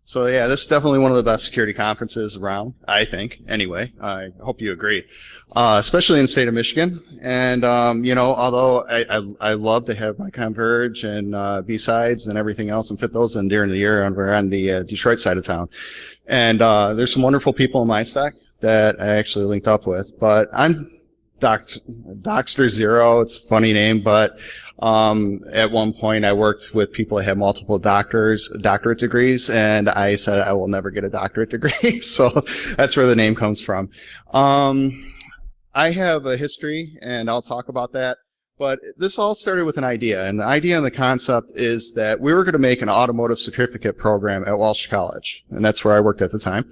So yeah, this is definitely one of the best security conferences around, I think. Anyway, I hope you agree, especially in the state of Michigan. And although I love to have my Converge and B-sides and everything else and fit those in during the year, and we're on the Detroit side of town. And there's some wonderful people in my stack that I actually linked up with. But I'm D0xt0r. It's a funny name, but at one point I worked with people that had multiple doctorate degrees, and I said I will never get a doctorate degree. So that's where the name comes from. I have a history, and I'll talk about that. But this all started with an idea, and the idea and the concept is that we were going to make an automotive certificate program at Walsh College, and that's where I worked at the time.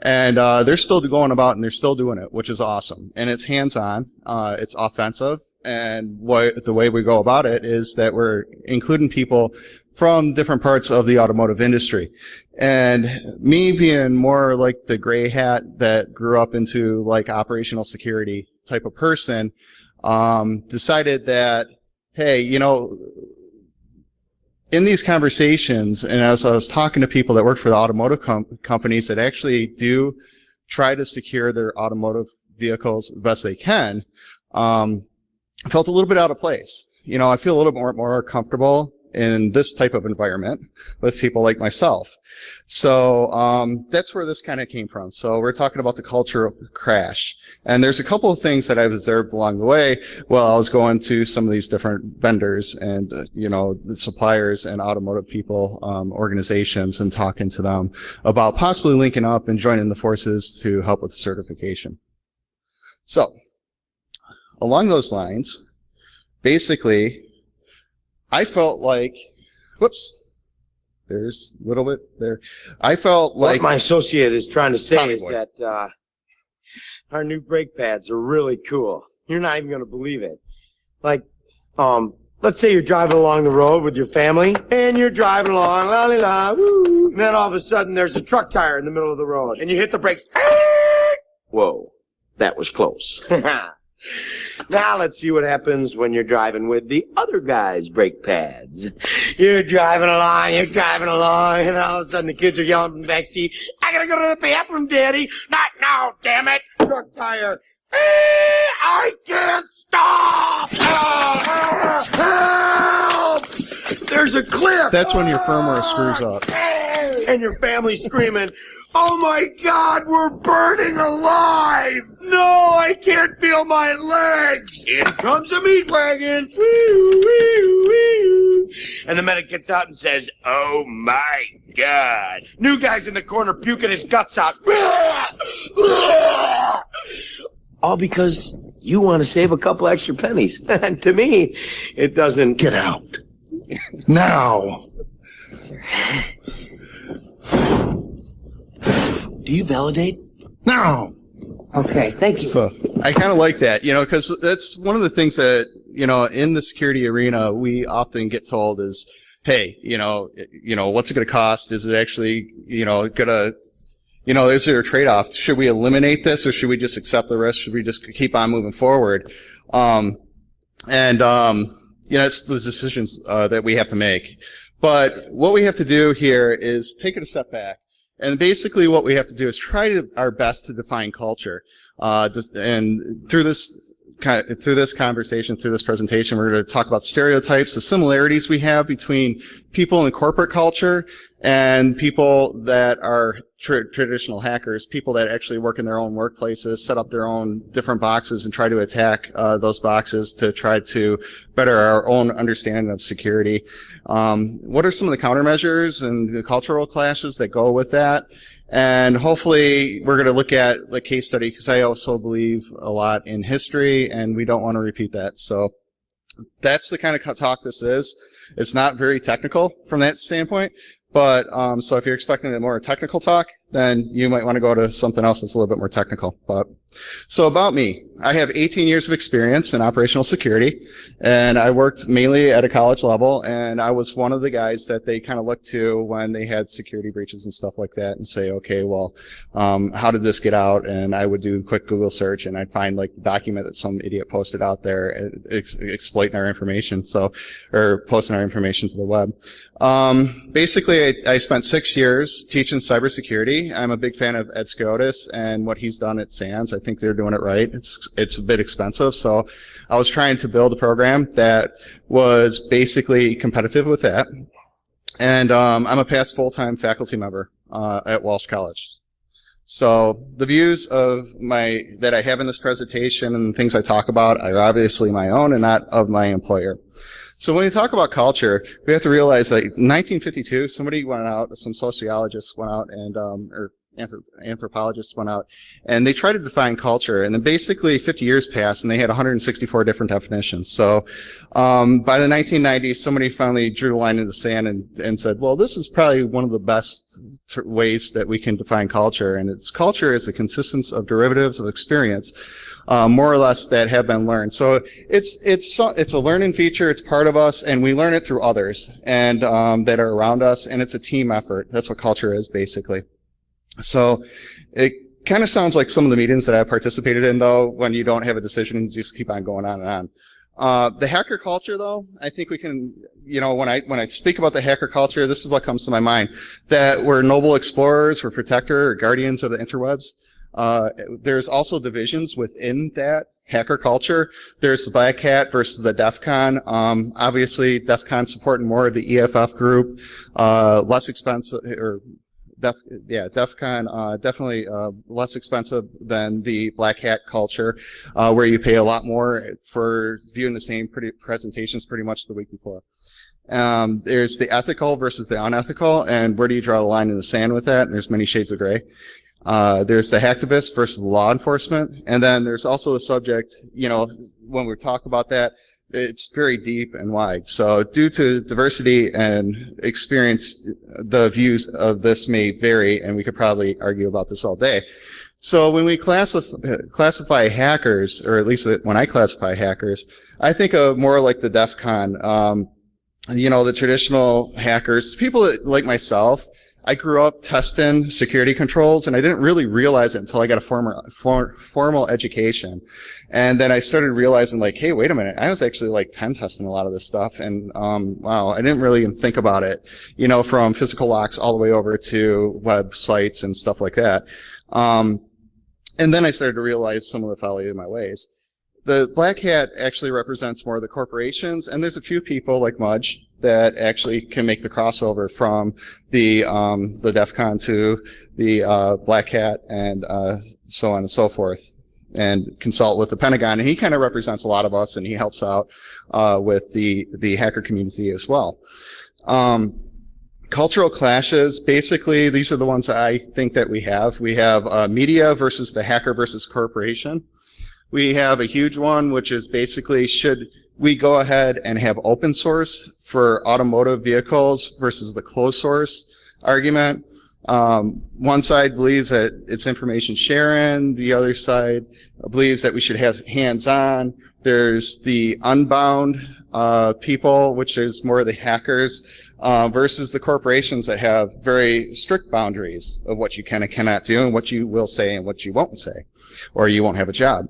And they're still going about, and they're still doing it, which is awesome. And it's hands-on, it's offensive, and the way we go about it is that we're including people from different parts of the automotive industry. And me being more like the gray hat that grew up into like operational security type of person, decided that, hey, in these conversations, and as I was talking to people that work for the automotive companies that actually do try to secure their automotive vehicles the best they can, I felt a little bit out of place. I feel a little bit more comfortable in this type of environment with people like myself. So that's where this kind of came from. So we're talking about the cultural crash. And there's a couple of things that I've observed along the way while I was going to some of these different vendors and, the suppliers and automotive people, organizations, and talking to them about possibly linking up and joining the forces to help with the certification. So along those lines, basically, I felt like, whoops, there's a little bit there. I felt like... What my associate is trying to say is that our new brake pads are really cool. You're not even going to believe it. Like, let's say you're driving along the road with your family, and you're driving along, la-li-la, woo, and then all of a sudden there's a truck tire in the middle of the road, and you hit the brakes. Whoa, that was close. Now let's see what happens when you're driving with the other guy's brake pads. You're driving along, and all of a sudden the kids are yelling from the back seat, I gotta go to the bathroom, Daddy. Not now, damn it. Truck tire. I can't stop. Help! There's a cliff. That's when your firmware screws up. And your family's screaming, oh my God, we're burning alive! No, I can't feel my legs! In comes a meat wagon! Wee, wee, wee. And the medic gets out and says, oh my God! New guy's in the corner puking his guts out. All because you want to save a couple extra pennies. And to me, it doesn't get out. Now! Do you validate? Now! Okay, thank you. So I kind of like that, because that's one of the things that, in the security arena, we often get told is, hey, what's it going to cost? Is it actually, going to, is there a trade-off? Should we eliminate this or should we just accept the risk? Should we just keep on moving forward? It's the decisions that we have to make. But what we have to do here is take it a step back. And basically what we have to do is try our best to define culture. And through this conversation, through this presentation, we're going to talk about stereotypes, the similarities we have between people in corporate culture and people that are traditional hackers, people that actually work in their own workplaces, set up their own different boxes and try to attack those boxes to try to better our own understanding of security. What are some of the countermeasures and the cultural clashes that go with that? And hopefully we're going to look at the case study because I also believe a lot in history and we don't want to repeat that. So that's the kind of talk this is. It's not very technical from that standpoint, but so if you're expecting a more technical talk, then you might want to go to something else that's a little bit more technical. But So about me, I have 18 years of experience in operational security, and I worked mainly at a college level, and I was one of the guys that they kind of looked to when they had security breaches and stuff like that and say, okay, well, how did this get out? And I would do a quick Google search, and I'd find like the document that some idiot posted out there exploiting our information, or posting our information to the web. Basically, I spent 6 years teaching cybersecurity. I'm a big fan of Ed Scotus and what he's done at SAMS. I think they're doing it right. It's a bit expensive, so I was trying to build a program that was basically competitive with that. And I'm a past full-time faculty member at Walsh College. So the views that I have in this presentation and things I talk about are obviously my own and not of my employer. So when we talk about culture, we have to realize that in 1952, some sociologists went out and, or anthropologists went out, and they tried to define culture. And then basically 50 years passed, and they had 164 different definitions. So by the 1990s, somebody finally drew the line in the sand and said, well, this is probably one of the best ways that we can define culture. And culture is the consistence of derivatives of experience, more or less, that have been learned. So it's a learning feature. It's part of us, and we learn it through others and that are around us. And it's a team effort. That's what culture is, basically. So it kind of sounds like some of the meetings that I've participated in, though, when you don't have a decision and you just keep on going on and on. The hacker culture, though, I think we can, when I speak about the hacker culture, this is what comes to my mind, that we're noble explorers, we're protector or guardians of the interwebs. There's also divisions within that hacker culture. There's the Black Hat versus the DEF CON. Obviously, DEF CON supporting more of the EFF group, less expensive, or DEF CON definitely less expensive than the Black Hat culture, where you pay a lot more for viewing the same presentations pretty much the week before. There's the ethical versus the unethical, and where do you draw the line in the sand with that? And there's many shades of gray. There's the hacktivists versus law enforcement, and then there's also the subject, when we talk about that, it's very deep and wide. So due to diversity and experience, the views of this may vary, and we could probably argue about this all day. So when we classify hackers, or at least when I classify hackers, I think of more like the DEF CON, the traditional hackers, people that, like myself. I grew up testing security controls, and I didn't really realize it until I got a formal education. And then I started realizing, like, hey, wait a minute, I was actually like pen testing a lot of this stuff, and wow, I didn't really even think about it, from physical locks all the way over to websites and stuff like that. And then I started to realize some of the folly of my ways. The Black Hat actually represents more of the corporations, and there's a few people like Mudge that actually can make the crossover from the DEF CON to the Black Hat and so on and so forth, and consult with the Pentagon. And he kind of represents a lot of us, and he helps out with the hacker community as well. Cultural clashes, basically, these are the ones that I think that we have. We have media versus the hacker versus corporation. We have a huge one, which is basically, should we go ahead and have open source for automotive vehicles versus the closed source argument? One side believes that it's information sharing. The other side believes that we should have hands-on. There's the unbound people, which is more the hackers, versus the corporations that have very strict boundaries of what you can and cannot do, and what you will say and what you won't say, or you won't have a job.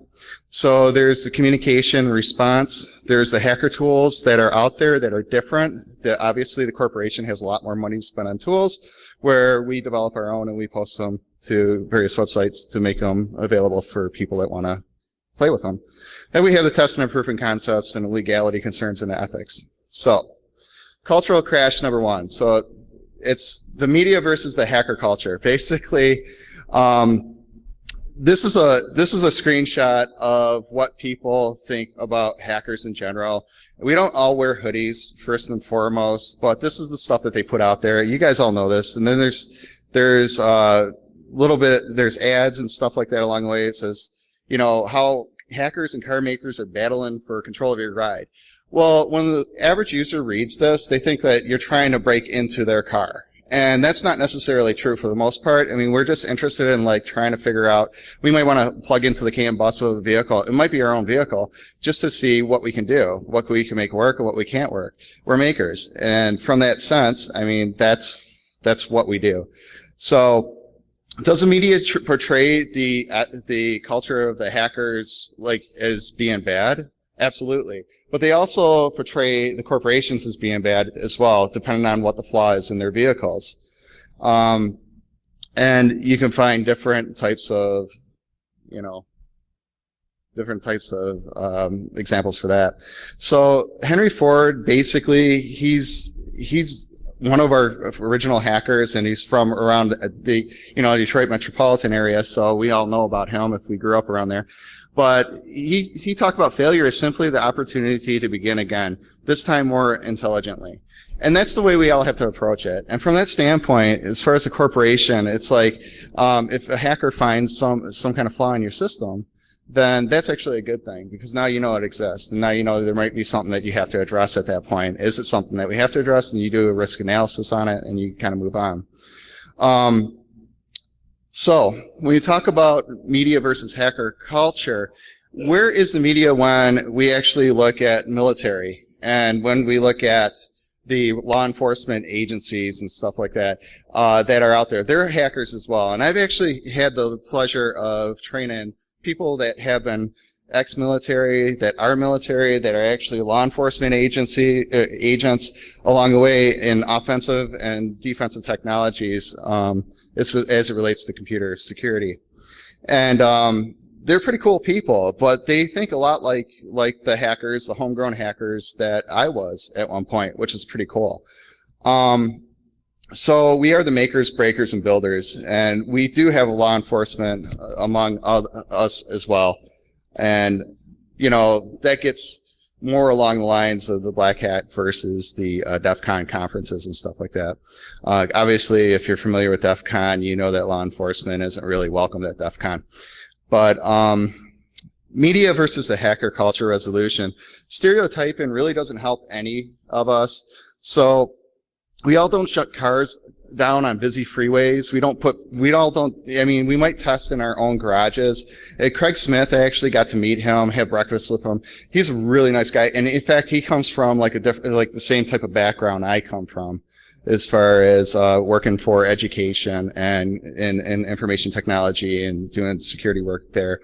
So there's the communication response. There's the hacker tools that are out there that are different. Obviously, the corporation has a lot more money to spend on tools, where we develop our own and we post them to various websites to make them available for people that want to play with them. And we have the testing and proofing concepts and the legality concerns and the ethics. So, cultural crash number one. So it's the media versus the hacker culture. Basically, this is a screenshot of what people think about hackers in general. We don't all wear hoodies, first and foremost, but this is the stuff that they put out there. You guys all know this. And then there's ads and stuff like that along the way. It says, how hackers and car makers are battling for control of your ride. Well, when the average user reads this, they think that you're trying to break into their car. And that's not necessarily true for the most part. I mean, we're just interested in like trying to figure out, we might want to plug into the CAN bus of the vehicle. It might be our own vehicle, just to see what we can do, what we can make work and what we can't work. We're makers. And from that sense, I mean, that's what we do. So does the media portray the culture of the hackers like as being bad? Absolutely. But they also portray the corporations as being bad as well, depending on what the flaw is in their vehicles. And you can find different types of, examples for that. So Henry Ford, basically, he's one of our original hackers, and he's from around the, Detroit metropolitan area, so we all know about him if we grew up around there. But he talked about failure as simply the opportunity to begin again, this time more intelligently. And that's the way we all have to approach it. And from that standpoint, as far as a corporation, it's like, if a hacker finds some kind of flaw in your system, then that's actually a good thing, because now you know it exists, and now you know there might be something that you have to address at that point. Is it something that we have to address? And you do a risk analysis on it, and you kind of move on. So when you talk about media versus hacker culture, where is the media when we actually look at military and when we look at the law enforcement agencies and stuff like that that are out there? They're hackers as well. And I've actually had the pleasure of training people that have been ex-military, that are military, that are actually law enforcement agents along the way in offensive and defensive technologies as it relates to computer security. And they're pretty cool people, but they think a lot like the hackers, the homegrown hackers that I was at one point, which is pretty cool. So we are the makers, breakers, and builders, and we do have a law enforcement among us as well. And, that gets more along the lines of the Black Hat versus the DEF CON conferences and stuff like that. Obviously, if you're familiar with DEF CON, you know that law enforcement isn't really welcomed at DEF CON. But media versus the hacker culture resolution. Stereotyping really doesn't help any of us. So we all don't shut cars down on busy freeways. We might test in our own garages. Craig Smith, I actually got to meet him, have breakfast with him. He's a really nice guy. And in fact, he comes from like the same type of background I come from, as far as working for education and in information technology and doing security work there.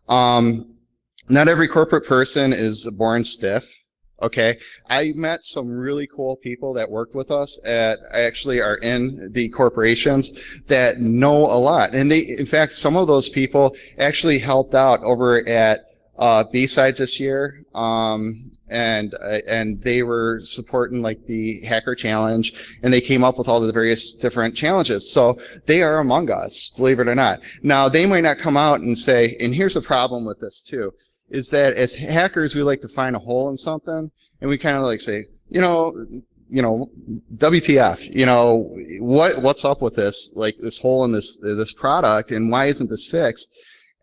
Not every corporate person is born stiff. Okay, I met some really cool people that worked with us actually are in the corporations that know a lot. And in fact, some of those people actually helped out over at B-Sides this year. And they were supporting like the Hacker Challenge, and they came up with all the various different challenges. So they are among us, believe it or not. Now, they might not come out and say, and here's a problem with this too, is that as hackers, we like to find a hole in something, and we kind of like say, WTF, what's up with this, like this hole in this product, and why isn't this fixed?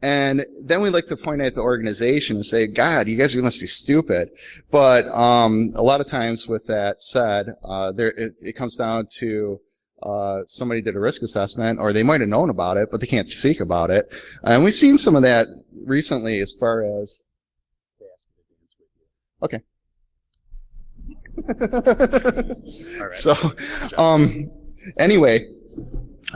And then we like to point at the organization and say, God, you guys must be stupid. But a lot of times with that said, it comes down to somebody did a risk assessment, or they might have known about it, but they can't speak about it. And we've seen some of that recently as far as... Okay. All right. So, anyway,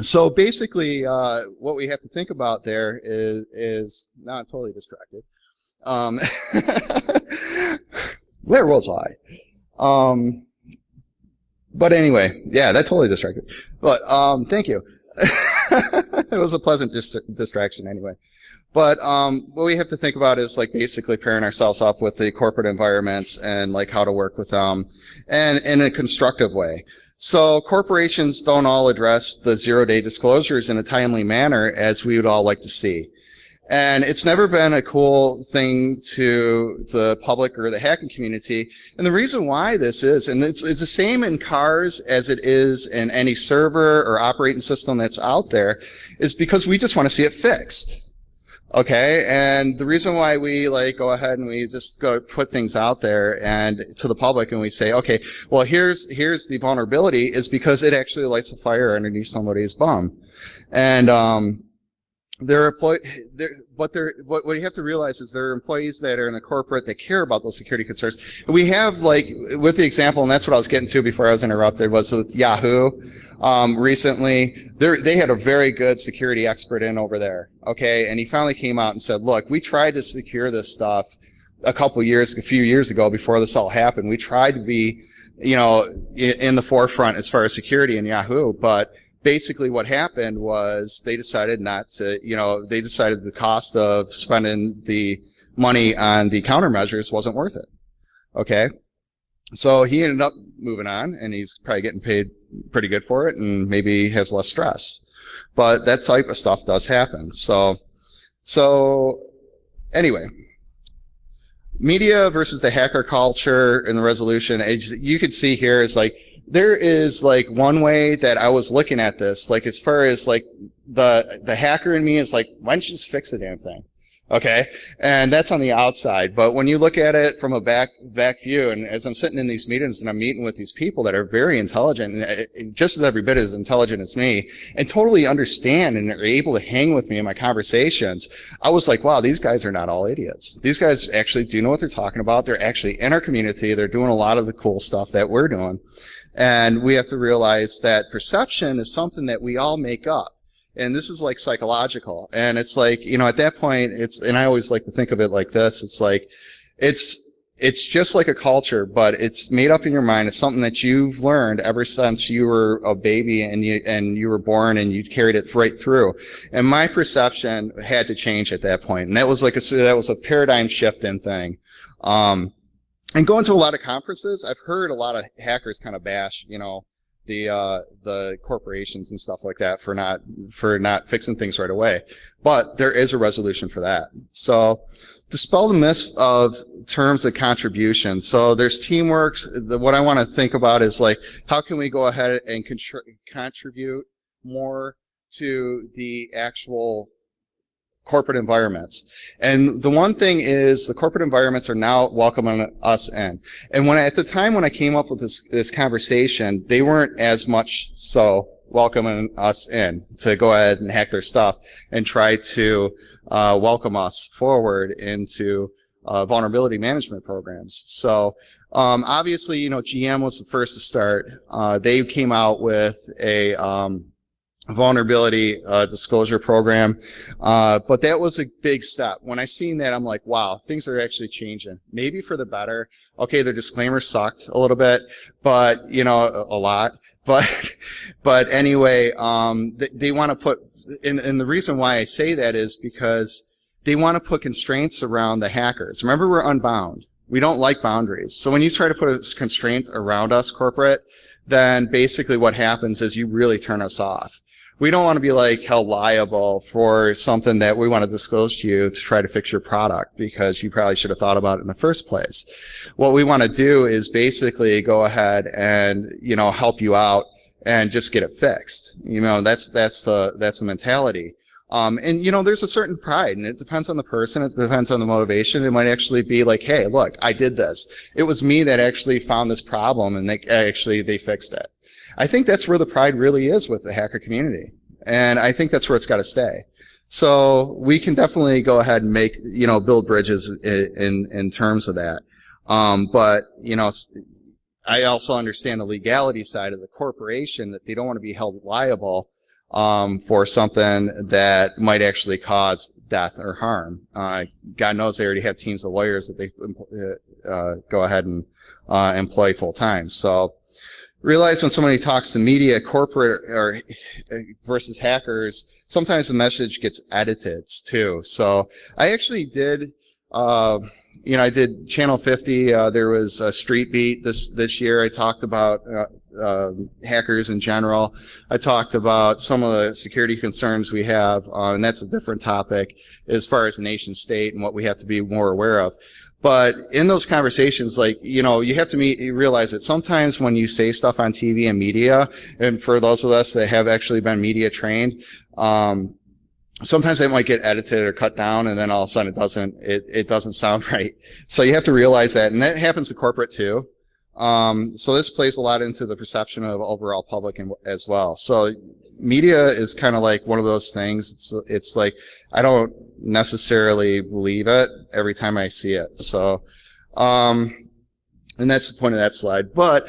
so basically, what we have to think about there is now I'm totally distracted. Where was I? But anyway, yeah, that totally distracted. But thank you. It was a pleasant distraction anyway. But what we have to think about is like basically pairing ourselves up with the corporate environments and like how to work with them, and in a constructive way. So corporations don't all address the zero-day disclosures in a timely manner as we would all like to see. And it's never been a cool thing to the public or the hacking community. And the reason why this is, and it's the same in cars as it is in any server or operating system that's out there, is because we just want to see it fixed. Okay, and the reason why we like go ahead and we just go put things out there and to the public and we say, okay, well here's the vulnerability is because it actually lights a fire underneath somebody's bum. And what you have to realize is there are employees that are in the corporate that care about those security concerns. We have, like, with the example, and that's what I was getting to before I was interrupted, was with Yahoo. Recently, they had a very good security expert in over there, okay? And he finally came out and said, look, we tried to secure this stuff a few years ago before this all happened. We tried to be, you know, in the forefront as far as security in Yahoo, but basically what happened was they decided not to, you know, they decided the cost of spending the money on the countermeasures wasn't worth it, okay? So he ended up moving on, and he's probably getting paid pretty good for it, and maybe has less stress. But that type of stuff does happen. So anyway, media versus the hacker culture and the resolution, you could see here is like, there is like one way that I was looking at this, like as far as like the hacker in me is like, why don't you just fix the damn thing? Okay, and that's on the outside. But when you look at it from a back view, and as I'm sitting in these meetings and I'm meeting with these people that are very intelligent, and just as every bit as intelligent as me, and totally understand and are able to hang with me in my conversations, I was like, wow, these guys are not all idiots. These guys actually do know what they're talking about. They're actually in our community. They're doing a lot of the cool stuff that we're doing. And we have to realize that perception is something that we all make up. And this is like psychological. And it's like, you know, at that point, and I always like to think of it like this. It's like, it's just like a culture, but it's made up in your mind. It's something that you've learned ever since you were a baby and you were born, and you carried it right through. And my perception had to change at that point. And that was like that was a paradigm shifting thing. And going to a lot of conferences, I've heard a lot of hackers kind of bash, you know, the corporations and stuff like that for not fixing things right away. But there is a resolution for that. So dispel the myth of terms of contribution. So there's teamwork. What I want to think about is like, how can we go ahead and contribute more to the actual corporate environments. And the one thing is the corporate environments are now welcoming us in. And at the time when I came up with this conversation, they weren't as much so welcoming us in to go ahead and hack their stuff and try to welcome us forward into vulnerability management programs. So obviously, you know, GM was the first to start. They came out with a vulnerability disclosure program, but that was a big step. When I seen that, I'm like, wow, things are actually changing, maybe for the better. Okay, their disclaimer sucked a little bit, but you know, a lot, but anyway, they want to put, and the reason why I say that is because they want to put constraints around the hackers. Remember, we're unbound. We don't like boundaries. So when you try to put a constraint around us, corporate, then basically what happens is you really turn us off. We don't want to be like held liable for something that we want to disclose to you to try to fix your product because you probably should have thought about it in the first place. What we want to do is basically go ahead and, you know, help you out and just get it fixed. You know, that's the mentality. And you know, there's a certain pride, and it depends on the person. It depends on the motivation. It might actually be like, hey, look, I did this. It was me that actually found this problem, and they fixed it. I think that's where the pride really is with the hacker community. And I think that's where it's got to stay. So we can definitely go ahead and build bridges in terms of that. But, you know, I also understand the legality side of the corporation, that they don't want to be held liable for something that might actually cause death or harm. God knows they already have teams of lawyers that they go ahead and employ full time. So realize when somebody talks to media, corporate or versus hackers, sometimes the message gets edited too. So I actually did, I did Channel 50. There was a Street Beat this year. I talked about hackers in general. I talked about some of the security concerns we have, and that's a different topic as far as the nation state and what we have to be more aware of. But in those conversations, like, you know, you have to realize that sometimes when you say stuff on TV and media, and for those of us that have actually been media trained, sometimes it might get edited or cut down, and then all of a sudden it doesn't sound right. So you have to realize that, and that happens in corporate too. So this plays a lot into the perception of overall public as well. So media is kind of like one of those things. It's like I don't necessarily believe it every time I see it. So, and that's the point of that slide. But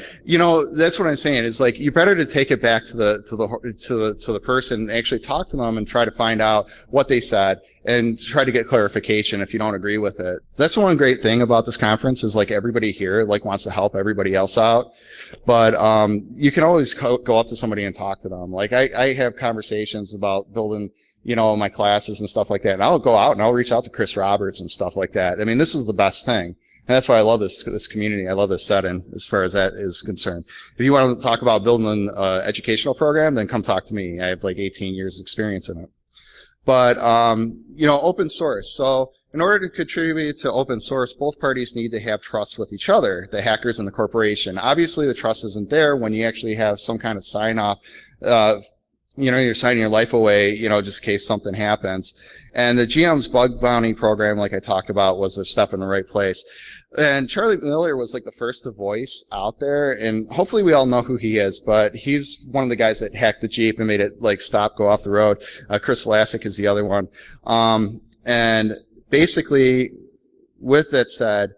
that's what I'm saying is like you're better to take it back to the person, and actually talk to them and try to find out what they said and try to get clarification if you don't agree with it. That's the one great thing about this conference is like everybody here like wants to help everybody else out. But you can always go up to somebody and talk to them. Like I have conversations about building my classes and stuff like that, and I'll go out and I'll reach out to Chris Roberts and stuff like that. I mean, this is the best thing. And that's why I love this community. I love this setting as far as that is concerned. If you want to talk about building an educational program, then come talk to me. I have like 18 years experience in it. But, open source. So in order to contribute to open source, both parties need to have trust with each other, the hackers and the corporation. Obviously, the trust isn't there when you actually have some kind of sign off. You're signing your life away, just in case something happens. And the GM's bug bounty program, like I talked about, was a step in the right place. And Charlie Miller was like the first voice out there, and hopefully we all know who he is, but he's one of the guys that hacked the Jeep and made it like stop, go off the road. Chris Vlasic is the other one. And basically, with that said,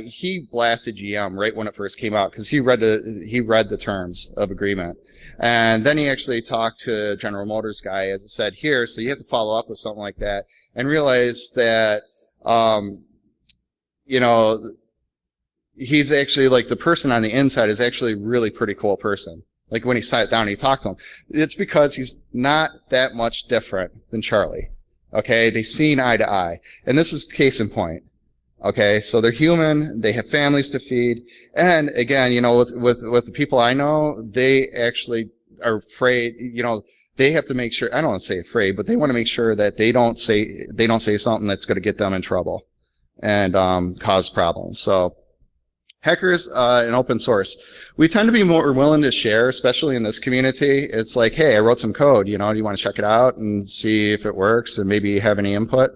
he blasted GM right when it first came out because he read the terms of agreement. And then he actually talked to General Motors guy, as it said here, so you have to follow up with something like that and realize that, he's actually like the person on the inside is actually a really pretty cool person. Like when he sat down and he talked to him, it's because he's not that much different than Charlie. Okay. They seen eye to eye. And this is case in point. Okay. So they're human. They have families to feed. And again, with the people I know, they actually are afraid, they have to make sure, I don't want to say afraid, but they want to make sure that they don't say something that's going to get them in trouble and cause problems. So hackers and open source, we tend to be more willing to share, especially in this community. It's like, hey, I wrote some code, do you want to check it out and see if it works and maybe have any input?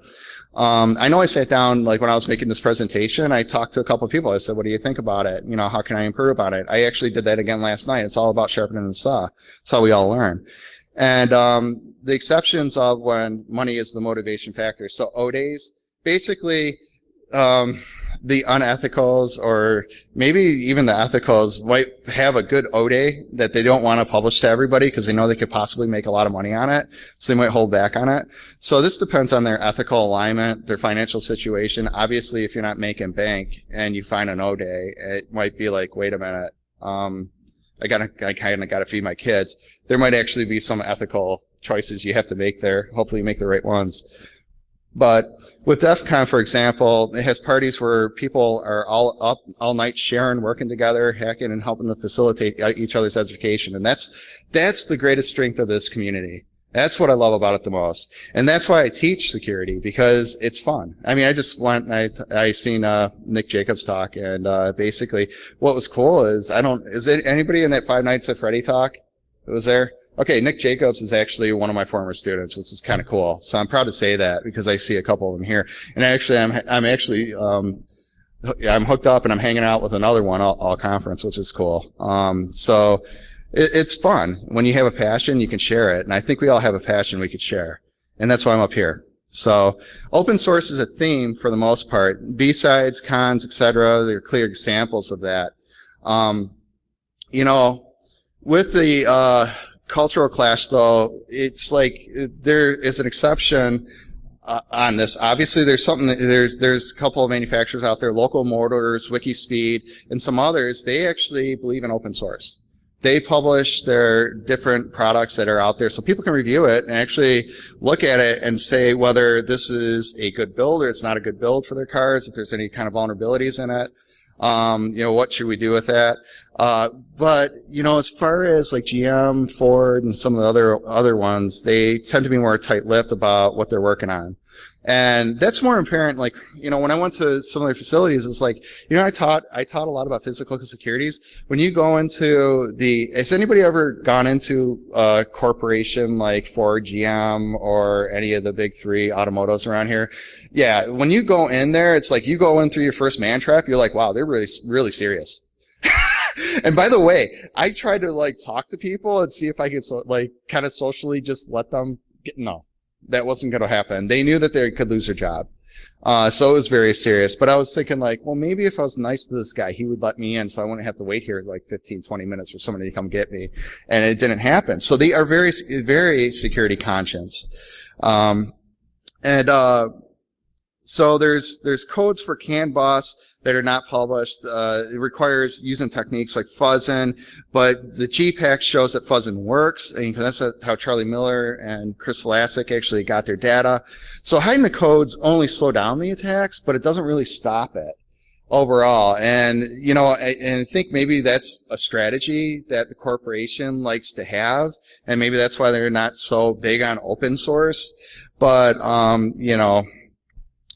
I know I sat down, like when I was making this presentation, I talked to a couple of people. I said, what do you think about it? How can I improve on it? I actually did that again last night. It's all about sharpening the saw. That's how we all learn. And the exceptions of when money is the motivation factor. So O-days, basically, the unethicals or maybe even the ethicals might have a good O-day that they don't want to publish to everybody because they know they could possibly make a lot of money on it. So they might hold back on it. So this depends on their ethical alignment, their financial situation. Obviously, if you're not making bank and you find an O-day, it might be like, wait a minute, I kind of got to feed my kids. There might actually be some ethical choices you have to make there. Hopefully you make the right ones. But with DEF CON, for example, it has parties where people are all up all night sharing, working together, hacking, and helping to facilitate each other's education. And that's the greatest strength of this community. That's what I love about it the most. And that's why I teach security, because it's fun. I mean, I just went and I seen Nick Jacobs talk, and basically what was cool is is there anybody in that 5 Nights at Freddy talk that was there? Okay, Nick Jacobs is actually one of my former students, which is kind of cool. So I'm proud to say that because I see a couple of them here. And actually, I'm hooked up and I'm hanging out with another one all conference, which is cool. So it's fun. When you have a passion, you can share it. And I think we all have a passion we could share. And that's why I'm up here. So open source is a theme for the most part. B-sides, cons, etc. They're clear examples of that. With the cultural clash, though, it's like there is an exception on this. Obviously, there's a couple of manufacturers out there, Local Motors, WikiSpeed, and some others. They actually believe in open source. They publish their different products that are out there so people can review it and actually look at it and say whether this is a good build or it's not a good build for their cars, if there's any kind of vulnerabilities in it. What should we do with that? But, as far as like GM, Ford, and some of the other ones, they tend to be more tight-lipped about what they're working on. And that's more apparent, like, you know, when I went to similar facilities, it's like, you know, I taught a lot about physical securities. When you go into has anybody ever gone into a corporation like Ford, GM, or any of the big three automotives around here? Yeah, when you go in there, it's like you go in through your first man trap, you're like, wow, they're really, really serious. And by the way, I try to like talk to people and see if I could kind of socially just let them no, that wasn't going to happen. They knew that they could lose their job. So it was very serious, but I was thinking like, well, maybe if I was nice to this guy, he would let me in so I wouldn't have to wait here like 15, 20 minutes for somebody to come get me. And it didn't happen. So they are very, very security conscious. So there's codes for CAN bus that are not published. It requires using techniques like fuzzing, but the GPAC shows that fuzzing works, and that's how Charlie Miller and Chris Vlasic actually got their data. So hiding the codes only slow down the attacks, but it doesn't really stop it overall. And, you know, I think maybe that's a strategy that the corporation likes to have, and maybe that's why they're not so big on open source. But, you know,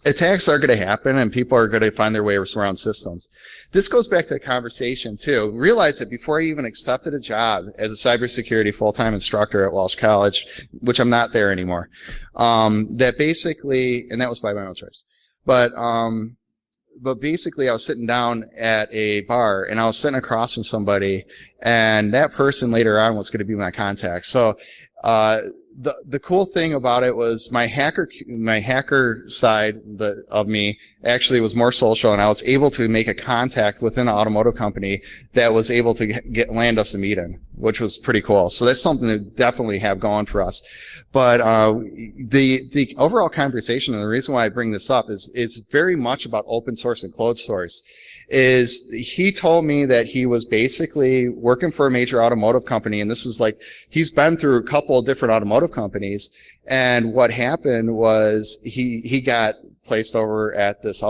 attacks are going to happen, and people are going to find their way around systems. This goes back to a conversation, too. Realize that before I even accepted a job as a cybersecurity full-time instructor at Walsh College, which I'm not there anymore, that basically, and that was by my own choice, but basically I was sitting down at a bar, and I was sitting across from somebody, and that person later on was going to be my contact. So the cool thing about it was my hacker side of me actually was more social, and I was able to make a contact within an automotive company that was able to land us a meeting, which was pretty cool. So that's something to definitely have going for us. But the overall conversation, and the reason why I bring this up is it's very much about open source and closed source. Is he told me that he was basically working for a major automotive company, and this is like, he's been through a couple of different automotive companies, and what happened was he got placed over at this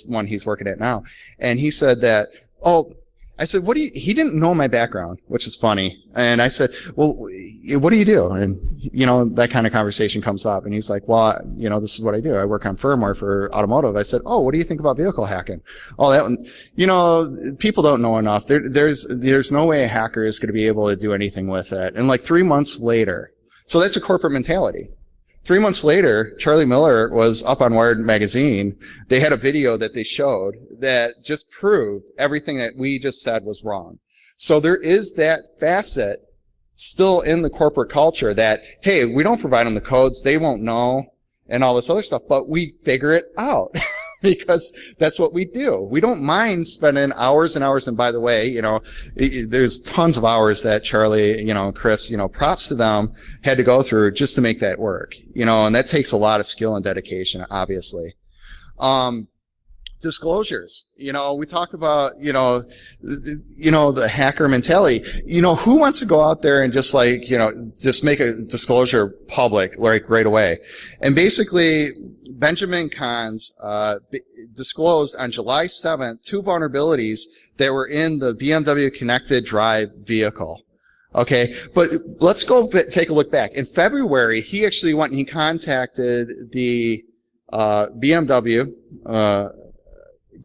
one he's working at now, and he said that, oh, I said, he didn't know my background, which is funny. And I said, well, what do you do? And, you know, that kind of conversation comes up. And he's like, well, you know, this is what I do. I work on firmware for automotive. I said, oh, what do you think about vehicle hacking? Oh, that one, you know, people don't know enough. There's no way a hacker is going to be able to do anything with it. And like 3 months later, so that's a corporate mentality. 3 months later, Charlie Miller was up on Wired magazine. They had a video that they showed that just proved everything that we just said was wrong. So there is that facet still in the corporate culture that, hey, we don't provide them the codes, they won't know, and all this other stuff, but we figure it out. Because that's what we do. We don't mind spending hours and hours. And by the way, you know, there's tons of hours that Charlie, you know, Chris, you know, props to them, had to go through just to make that work. You know, and that takes a lot of skill and dedication, obviously. Disclosures. You know, we talk about, you know, the hacker mentality. You know, who wants to go out there and just like, you know, just make a disclosure public, like right away? And basically, Benjamin Kahns disclosed on July 7th 2 vulnerabilities that were in the BMW connected drive vehicle. Okay, but let's go take a look back. In February, he actually went and he contacted the BMW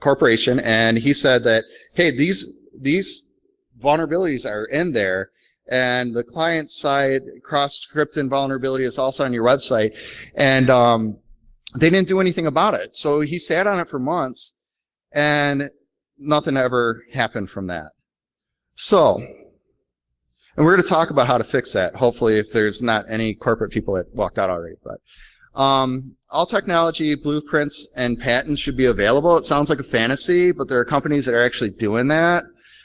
corporation, and he said that, hey, these vulnerabilities are in there, and the client side cross-scripting vulnerability is also on your website, and they didn't do anything about it. So he sat on it for months, and nothing ever happened from that. So, and we're going to talk about how to fix that, hopefully, if there's not any corporate people that walked out already. But all technology, blueprints, and patents should be available. It sounds like a fantasy, but there are companies that are actually doing that.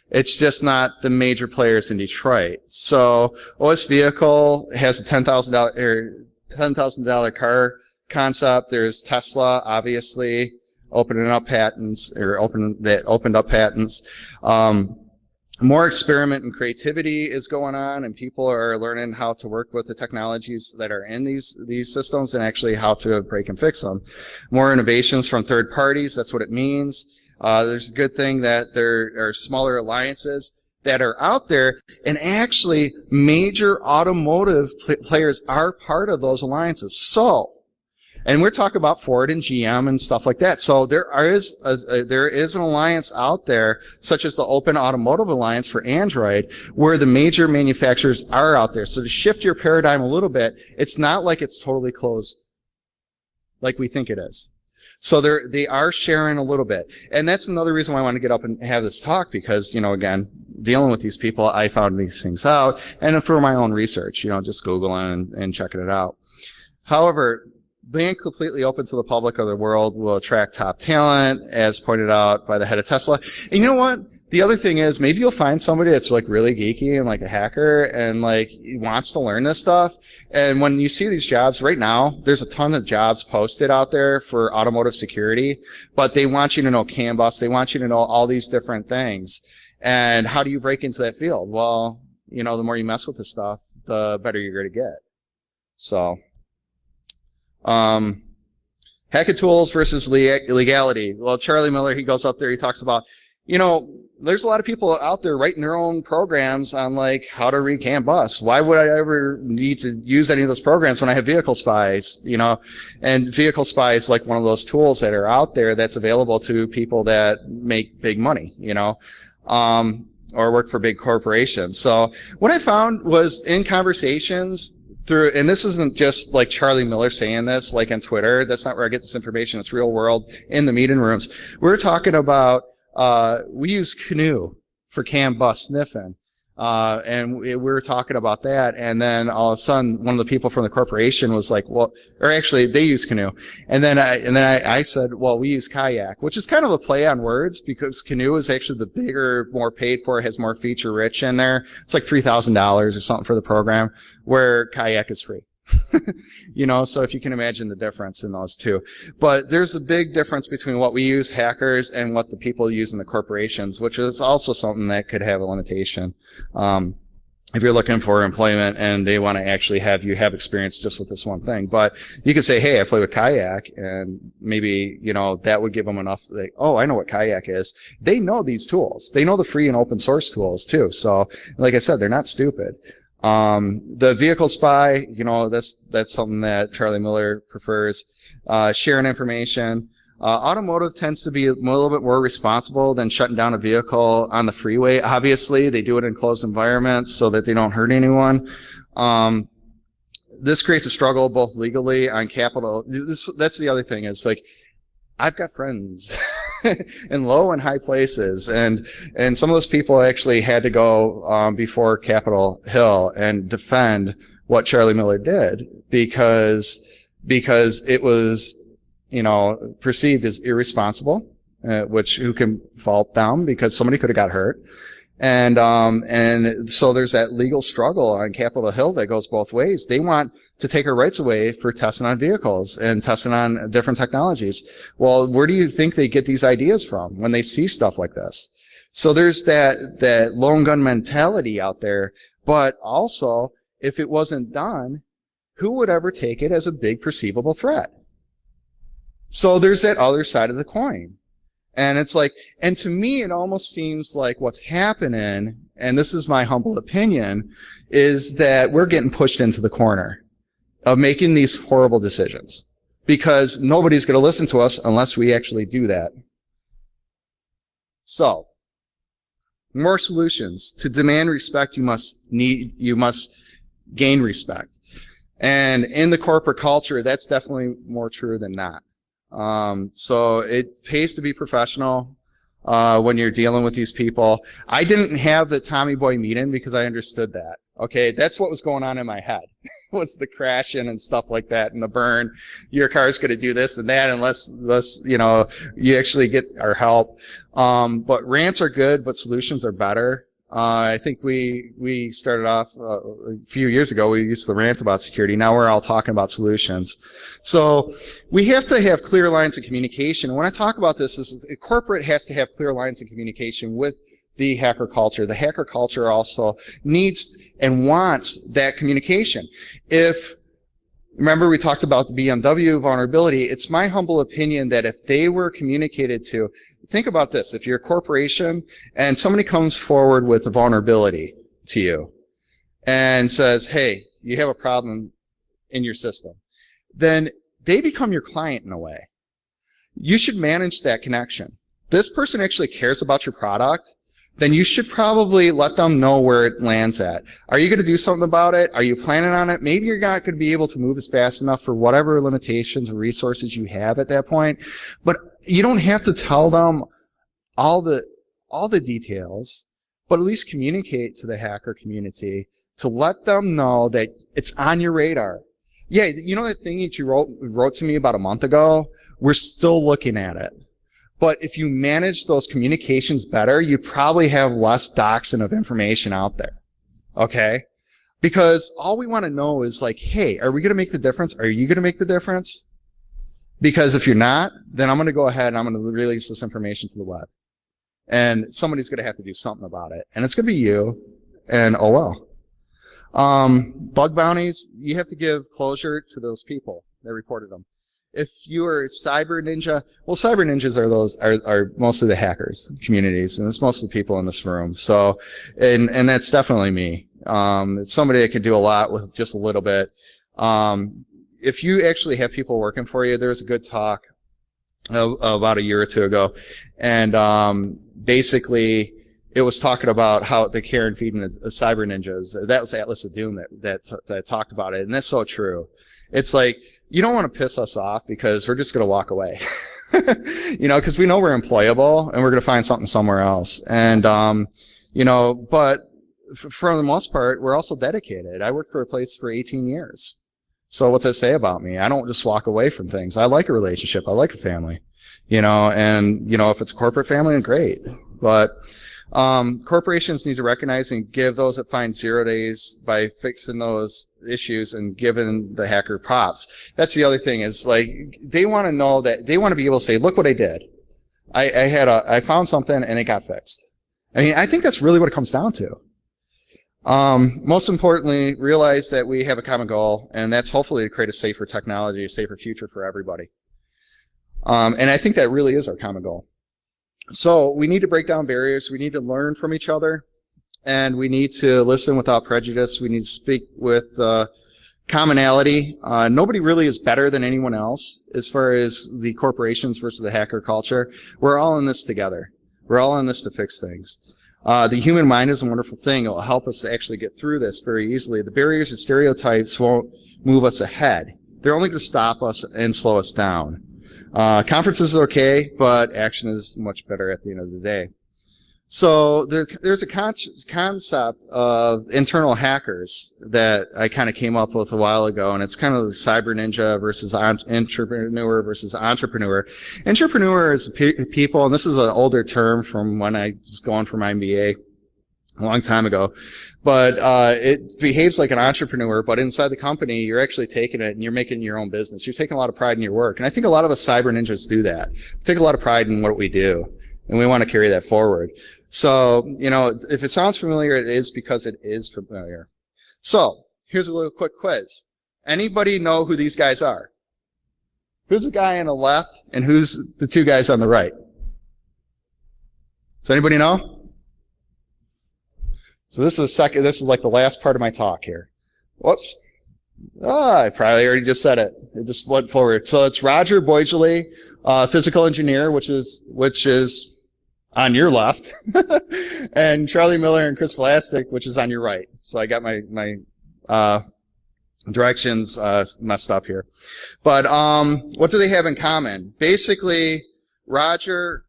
It's just not the major players in Detroit. So OS Vehicle has a $10,000 car concept. There's Tesla, obviously, opened up patents. More experiment and creativity is going on, and people are learning how to work with the technologies that are in these systems and actually how to break and fix them. More innovations from third parties, that's what it means. There's a good thing that there are smaller alliances that are out there, and actually major automotive players are part of those alliances. So And we're talking about Ford and GM and stuff like that. So there is an alliance out there, such as the Open Automotive Alliance for Android, where the major manufacturers are out there. So to shift your paradigm a little bit, it's not like it's totally closed like we think it is. So they are sharing a little bit. And that's another reason why I want to get up and have this talk, because, you know, again, dealing with these people, I found these things out, and for my own research, you know, just Googling and checking it out. However, being completely open to the public of the world will attract top talent, as pointed out by the head of Tesla. And you know what? The other thing is, maybe you'll find somebody that's like really geeky and like a hacker and like wants to learn this stuff. And when you see these jobs right now, there's a ton of jobs posted out there for automotive security, but they want you to know CAN bus. They want you to know all these different things. And how do you break into that field? Well, you know, the more you mess with this stuff, the better you're going to get. So, hacking tools versus legality. Well, Charlie Miller, he goes up there, he talks about, you know, there's a lot of people out there writing their own programs on like how to read CAN bus. Why would I ever need to use any of those programs when I have Vehicle Spies, you know? And Vehicle Spy is like one of those tools that are out there that's available to people that make big money, you know, or work for big corporations. So what I found was in conversations through, and this isn't just like Charlie Miller saying this like on Twitter, that's not where I get this information, it's real world in the meeting rooms. We're talking about we use Canoe for CAN bus sniffing. And we were talking about that. And then all of a sudden, one of the people from the corporation was like, well, or actually they use Canoe. And then I said, well, we use Kayak, which is kind of a play on words because Canoe is actually the bigger, more paid for, has more feature rich in there. It's like $3,000 or something for the program, where Kayak is free. You know, so if you can imagine the difference in those two. But there's a big difference between what we use, hackers, and what the people use in the corporations, which is also something that could have a limitation. If you're looking for employment and they want to actually have you have experience just with this one thing. But you could say, hey, I play with Kayak, and maybe, you know, that would give them enough to say, oh, I know what Kayak is. They know these tools. They know the free and open source tools too. So like I said, they're not stupid. The Vehicle Spy, you know, that's something that Charlie Miller prefers. Sharing information. Automotive tends to be a little bit more responsible than shutting down a vehicle on the freeway. Obviously, they do it in closed environments so that they don't hurt anyone. This creates a struggle both legally on capital. That's the other thing. It's like, I've got friends in low and high places, and some of those people actually had to go before Capitol Hill and defend what Charlie Miller did because it was, you know, perceived as irresponsible, which who can fault them because somebody could have got hurt. And so there's that legal struggle on Capitol Hill that goes both ways. They want to take our rights away for testing on vehicles and testing on different technologies. Well, where do you think they get these ideas from when they see stuff like this? So there's that lone gun mentality out there, but also if it wasn't done, who would ever take it as a big perceivable threat? So there's that other side of the coin. And it's like, and to me, it almost seems like what's happening, and this is my humble opinion, is that we're getting pushed into the corner of making these horrible decisions because nobody's going to listen to us unless we actually do that. So, more solutions. To demand respect, you must gain respect. And in the corporate culture, that's definitely more true than not. So it pays to be professional when you're dealing with these people. I didn't have the Tommy Boy meeting because I understood that. Okay, that's what was going on in my head. Was the crashing and stuff like that and the burn. Your car's going to do this and that unless you know you actually get our help. But rants are good, but solutions are better. I think we started off a few years ago. We used to rant about security. Now we're all talking about solutions. So we have to have clear lines of communication. And when I talk about this, corporate has to have clear lines of communication with the hacker culture. The hacker culture also needs and wants that communication. Remember we talked about the BMW vulnerability. It's my humble opinion that if they were communicated to, think about this. If you're a corporation and somebody comes forward with a vulnerability to you and says, hey, you have a problem in your system, then they become your client in a way. You should manage that connection. This person actually cares about your product, then you should probably let them know where it lands at. Are you going to do something about it? Are you planning on it? Maybe you're not going to be able to move as fast enough for whatever limitations or resources you have at that point. But you don't have to tell them all the details, but at least communicate to the hacker community to let them know that it's on your radar. Yeah, you know that thing that you wrote to me about a month ago? We're still looking at it. But if you manage those communications better, you probably have less doxing of information out there. Okay? Because all we want to know is like, hey, are we going to make the difference? Are you going to make the difference? Because if you're not, then I'm going to go ahead and I'm going to release this information to the web. And somebody's going to have to do something about it. And it's going to be you, and oh well. Bug bounties, you have to give closure to those people that reported them. If you are cyber ninja, well, cyber ninjas are mostly the hackers communities, and it's most of the people in this room. So, and that's definitely me. It's somebody that can do a lot with just a little bit. If you actually have people working for you, there was a good talk about a year or two ago, and basically it was talking about how the care and feeding cyber ninjas. That was Atlas of Doom that talked about it, and that's so true. It's like, you don't want to piss us off because we're just going to walk away, you know, because we know we're employable and we're going to find something somewhere else. And, you know, but for the most part, we're also dedicated. I worked for a place for 18 years. So what's that say about me? I don't just walk away from things. I like a relationship. I like a family, you know, and, you know, if it's a corporate family, great. But corporations need to recognize and give those that find 0 days by fixing those issues and giving the hacker props. That's the other thing is like they want to know that they want to be able to say, look what I did. I found something and it got fixed. I mean, I think that's really what it comes down to. Most importantly, realize that we have a common goal, and that's hopefully to create a safer technology, a safer future for everybody. And I think that really is our common goal. So we need to break down barriers. We need to learn from each other, and we need to listen without prejudice. We need to speak with commonality. Nobody really is better than anyone else as far as the corporations versus the hacker culture. We're all in this together. We're all in this to fix things. The human mind is a wonderful thing. It will help us to actually get through this very easily. The barriers and stereotypes won't move us ahead. They're only going to stop us and slow us down. Conferences are okay, but action is much better at the end of the day. So there's a concept of internal hackers that I kind of came up with a while ago, and it's kind of the cyber ninja versus entrepreneur versus entrepreneur. Entrepreneur is people, and this is an older term from when I was going for my MBA a long time ago, but it behaves like an entrepreneur, but inside the company, you're actually taking it and you're making your own business. You're taking a lot of pride in your work. And I think a lot of us cyber ninjas do that. We take a lot of pride in what we do, and we want to carry that forward. So, you know, if it sounds familiar, it is because it is familiar. So, here's a little quick quiz. Anybody know who these guys are? Who's the guy on the left, and who's the two guys on the right? Does anybody know? So this is like the last part of my talk here. Whoops. I probably already just said it. It just went forward. So it's Roger Boydgley, physical engineer, which is on your left, and Charlie Miller and Chris Vlasic, which is on your right. So I got my directions messed up here. But what do they have in common? Basically, Roger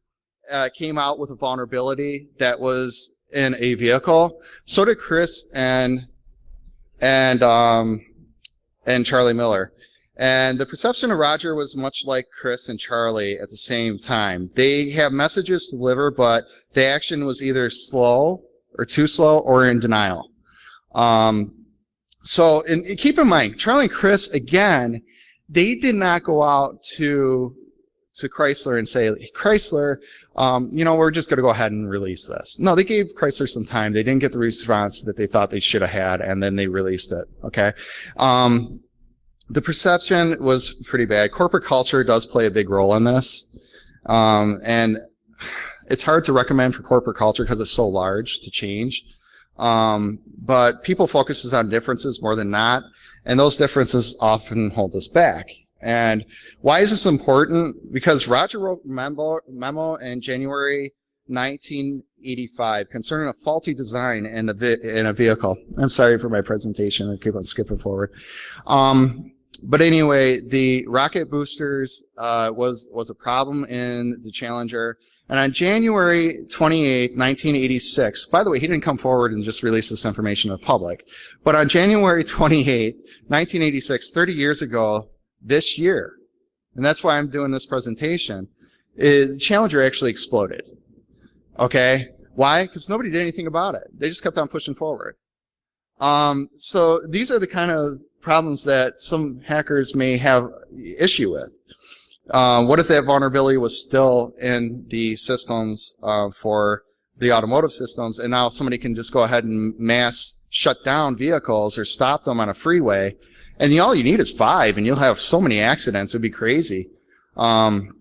came out with a vulnerability that was in a vehicle. So did Chris and Charlie Miller. And the perception of Roger was much like Chris and Charlie at the same time. They have messages to deliver, but the action was either slow or too slow or in denial. So keep in mind, Charlie and Chris, again, they did not go out to Chrysler and say, Chrysler, you know, we're just going to go ahead and release this. No, they gave Chrysler some time. They didn't get the response that they thought they should have had, and then they released it, okay? The perception was pretty bad. Corporate culture does play a big role in this, and it's hard to recommend for corporate culture because it's so large to change. But people focuses on differences more than not, and those differences often hold us back. And why is this important? Because Roger wrote a memo in January 1985 concerning a faulty design in a vehicle. I'm sorry for my presentation. I keep on skipping forward. But anyway, the rocket boosters was a problem in the Challenger. And on January 28, 1986, by the way, he didn't come forward and just release this information to the public. But on January 28, 1986, 30 years ago this year, and that's why I'm doing this presentation, the Challenger actually exploded. Okay? Why? Because nobody did anything about it. They just kept on pushing forward. So these are the kind of problems that some hackers may have issue with. What if that vulnerability was still in the systems for the automotive systems, and now somebody can just go ahead and mass shut down vehicles or stop them on a freeway, and all you need is 5, and you'll have so many accidents. It'd be crazy. It'd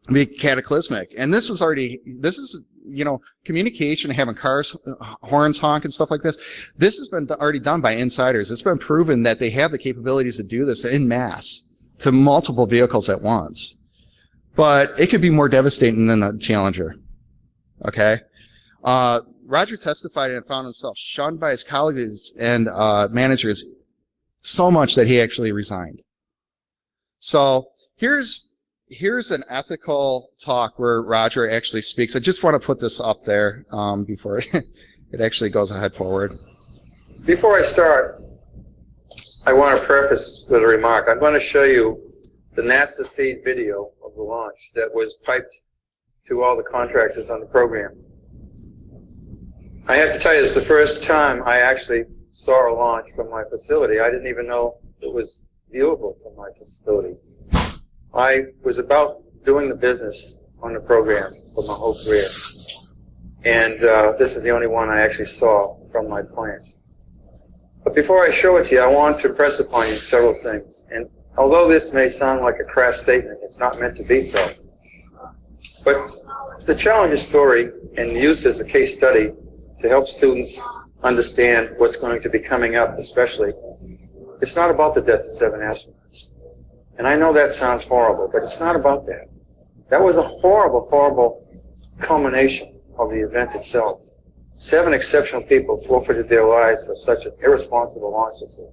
be cataclysmic. And this is, you know, communication, having cars, horns honk and stuff like this. This has been already done by insiders. It's been proven that they have the capabilities to do this in mass to multiple vehicles at once. But it could be more devastating than the Challenger. Okay? Roger testified and found himself shunned by his colleagues and managers so much that he actually resigned. So here's an ethical talk where Roger actually speaks. I just want to put this up there before it actually goes ahead forward. Before I start, I want to preface with a remark. I'm going to show you the NASA feed video of the launch that was piped to all the contractors on the program. I have to tell you, it's the first time I actually saw a launch from my facility. I didn't even know it was viewable from my facility. I was about doing the business on the program for my whole career. And this is the only one I actually saw from my plant. But before I show it to you, I want to impress upon you several things. And although this may sound like a crass statement, it's not meant to be so. But the Challenger story and used as a case study to help students understand what's going to be coming up, especially, it's not about the death of 7 astronauts. And I know that sounds horrible, but it's not about that. That was a horrible, horrible culmination of the event itself. 7 exceptional people forfeited their lives for such an irresponsible launch system.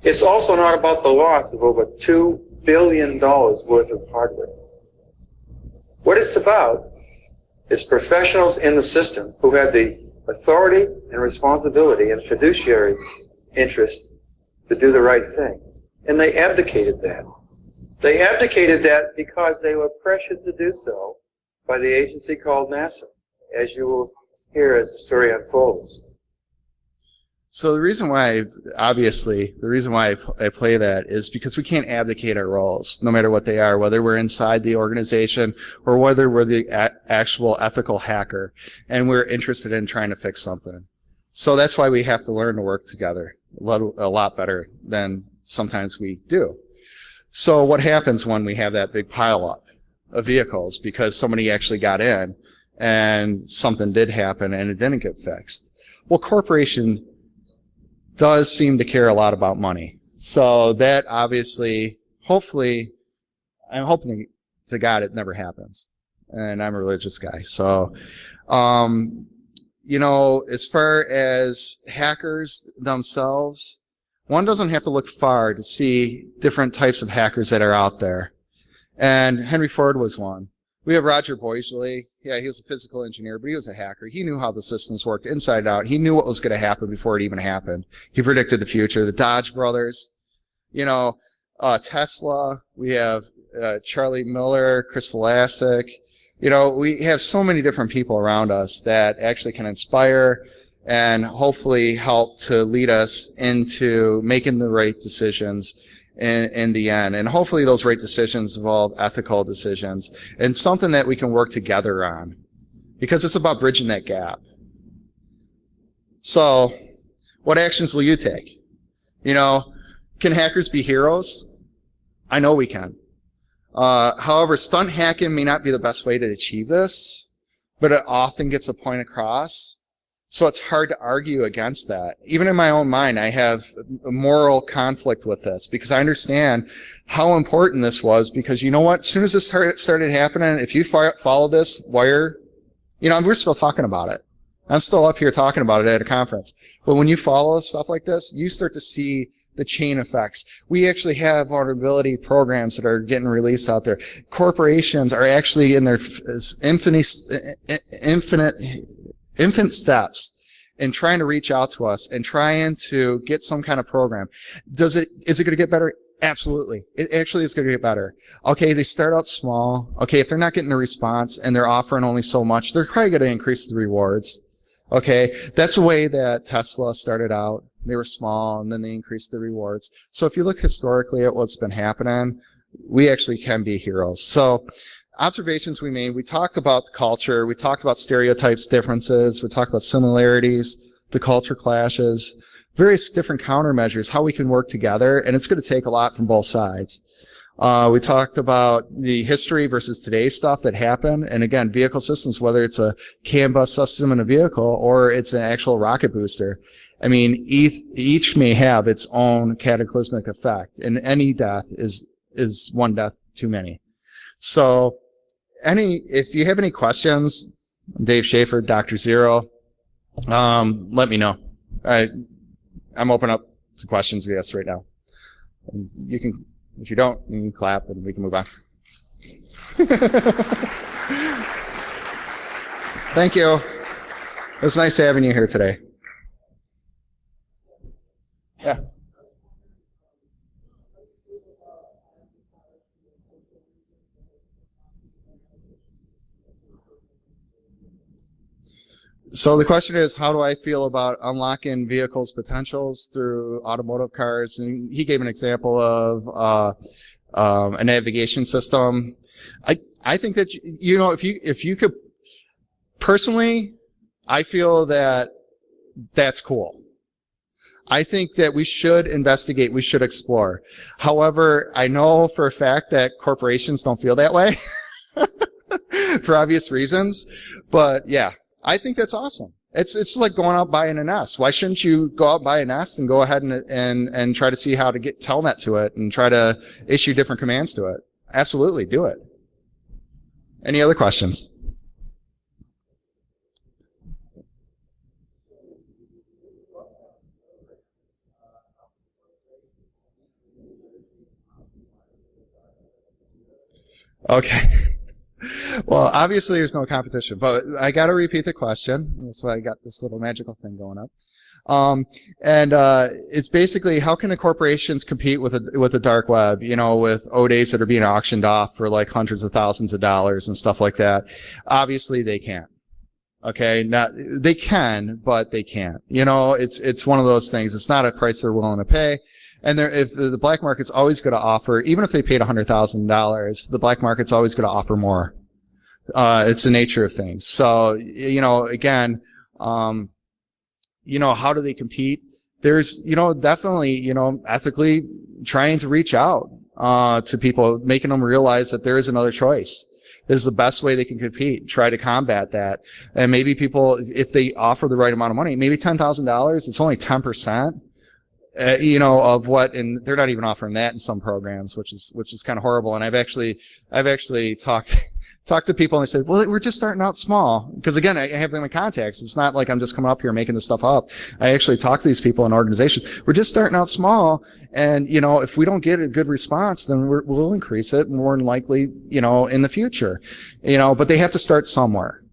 It's also not about the loss of over $2 billion worth of hardware. What it's about is professionals in the system who had the authority and responsibility and fiduciary interest to do the right thing. And they abdicated that. They abdicated that because they were pressured to do so by the agency called NASA, as you will hear as the story unfolds. So the reason why, obviously, the reason why I play that is because we can't abdicate our roles, no matter what they are, whether we're inside the organization or whether we're the actual ethical hacker and we're interested in trying to fix something. So that's why we have to learn to work together a lot better than sometimes we do. So what happens when we have that big pileup of vehicles because somebody actually got in and something did happen and it didn't get fixed? Well, corporation does seem to care a lot about money. So that obviously, hopefully, I'm hoping to God it never happens. And I'm a religious guy. So, you know, as far as hackers themselves, one doesn't have to look far to see different types of hackers that are out there. And Henry Ford was one. We have Roger Boisley. Yeah, he was a physical engineer, but he was a hacker. He knew how the systems worked inside out. He knew what was going to happen before it even happened. He predicted the future. The Dodge brothers, you know, Tesla. We have Charlie Miller, Chris Velasquez. You know, we have so many different people around us that actually can inspire and hopefully help to lead us into making the right decisions in the end. And hopefully those right decisions involve ethical decisions and something that we can work together on, because it's about bridging that gap. So what actions will you take? You know, can hackers be heroes? I know we can. However, stunt hacking may not be the best way to achieve this, but it often gets a point across. So it's hard to argue against that. Even in my own mind, I have a moral conflict with this because I understand how important this was, because you know what? As soon as this started happening, if you follow this wire, we're still talking about it. I'm still up here talking about it at a conference. But when you follow stuff like this, you start to see the chain effects. We actually have vulnerability programs that are getting released out there. Corporations are actually in their infant steps in trying to reach out to us and trying to get some kind of program. Is it going to get better? Absolutely. It actually is going to get better. Okay, they start out small. Okay, if they're not getting a response and they're offering only so much, they're probably going to increase the rewards. Okay, that's the way that Tesla started out. They were small and then they increased the rewards. So if you look historically at what's been happening, we actually can be heroes. So observations we made, we talked about the culture, we talked about stereotypes, differences, we talked about similarities, the culture clashes, various different countermeasures, how we can work together, and it's going to take a lot from both sides. We talked about the history versus today's stuff that happened, and again, vehicle systems, whether it's a CAN bus system in a vehicle or it's an actual rocket booster. I mean, each may have its own cataclysmic effect, and any death is one death too many. So, if you have any questions, Dave Schaefer, D0xt0r, let me know. I'm open up to questions, yes, right now. And you can, if you don't, you can clap and we can move on. Thank you. It was nice having you here today. Yeah. So the question is, how do I feel about unlocking vehicles' potentials through automotive cars? And he gave an example of a navigation system. I think that, if you could, personally, I feel that that's cool. I think that we should investigate, we should explore. However, I know for a fact that corporations don't feel that way for obvious reasons, but yeah. I think that's awesome. It's like going out buying a nest. Why shouldn't you go out buy a nest and go ahead and try to see how to get telnet to it and try to issue different commands to it? Absolutely, do it. Any other questions? Okay. Well, obviously there's no competition, but I got to repeat the question. That's why I got this little magical thing going up. It's basically, how can the corporations compete with the dark web, with O-days that are being auctioned off for like hundreds of thousands of dollars and stuff like that? Obviously they can't. Okay, they can, but they can't. It's one of those things. It's not a price they're willing to pay. And if the black market's always going to offer, even if they paid $100,000, the black market's always going to offer more. It's the nature of things. So, again, how do they compete? There's, definitely, ethically trying to reach out to people, making them realize that there is another choice. This is the best way they can compete. Try to combat that. And maybe people, if they offer the right amount of money, maybe $10,000, it's only 10%. Of what, and they're not even offering that in some programs, which is kind of horrible. And I've actually talked to people and they said, well, we're just starting out small. Because again, I have them in contacts. It's not like I'm just coming up here making this stuff up. I actually talk to these people in organizations. We're just starting out small. And, if we don't get a good response, then we'll increase it more than likely, in the future, but they have to start somewhere.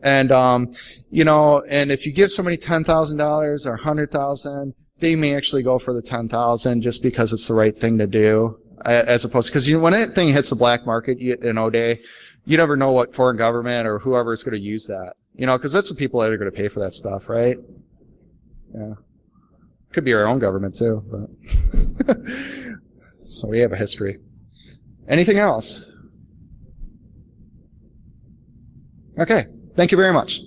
And, and if you give somebody $10,000 or $100,000, they may actually go for the 10,000 just because it's the right thing to do, as opposed to, because when that thing hits the black market in O-Day, you never know what foreign government or whoever is going to use that, because that's the people that are going to pay for that stuff, right? Yeah, could be our own government too, but so we have a history. Anything else? Okay, thank you very much.